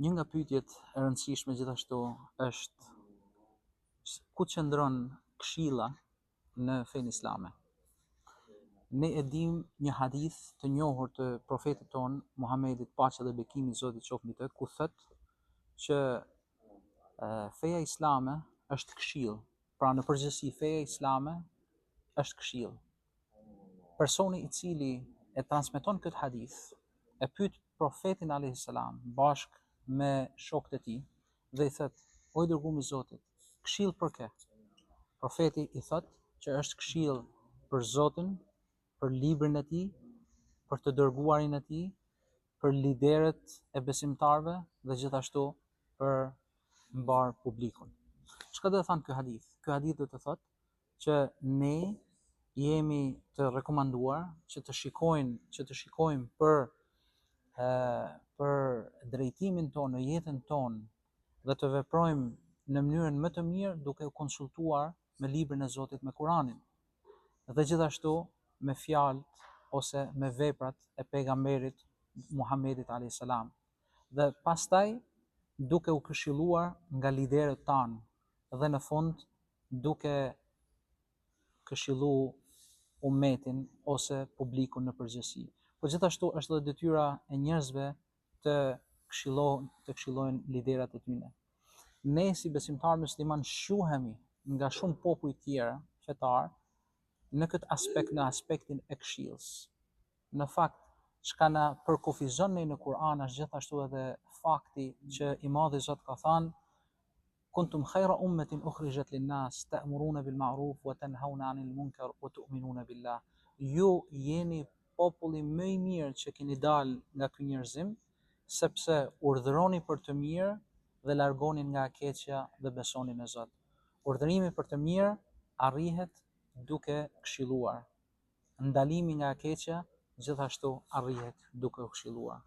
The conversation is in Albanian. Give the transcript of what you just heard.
Një nga pyetjet e rëndësishme gjithashtu është ku qëndron këshilla në fenë islame. Ne e dim një hadith të njohur të profetit ton Muhamedit, paqja dhe bekimi i Zotit qoftë mbi të, ku thotë që feja islame është këshill. Pra në përgjithësi feja islame është këshill. Personi i cili e transmeton këtë hadith e pyet profetin alayhis salam bashkë me shokët e tij dhe i thotë: "O i dërguar i Zotit, këshill për kë?" Profeti i thotë që është këshill për Zotin, për librin e tij, për të dërguarin e tij, për liderët e besimtarëve dhe gjithashtu për mbar publikun. Çka do të thonë ky hadith? Ky hadith do të thotë që ne jemi të rekomanduar që të shikojmë për drejtimin tonë në jetën tonë dhe të veprojmë në mënyrën më të mirë duke u konsultuar me librin e Zotit, me Kuranin, dhe gjithashtu me fjalët ose me veprat e pejgamberit Muhamedit alayhis salam. Dhe pastaj duke u këshilluar nga liderët tanë dhe në fund duke këshilluar ummetin ose publikun në përgjithësi. Po gjithashtu është edhe detyra e njerëzve të këshillojnë liderat e tyre. Ne si besimtarë musliman shuhemi nga shumë popull tjerë fetar në këtë aspekt, në aspektin e këshillës. Në fakt, çka na përkufizon ne në Kur'an është gjithashtu edhe fakti që i Madhi Zot ka thënë: "Kuntum khayra ummatin ukhrijat lin-nas ta'muruna bil ma'ruf wa tanhauna 'anil munkar wa tu'minuna billah." Ju jeni populli më i mirë që keni dalë nga ky njerëzim, sepse urdhëroni për të mirë dhe largonin nga e keqja dhe besonin në Zot. Urdhërimi për të mirë arrihet duke këshilluar. Ndalimi nga e keqja gjithashtu arrihet duke u këshilluar.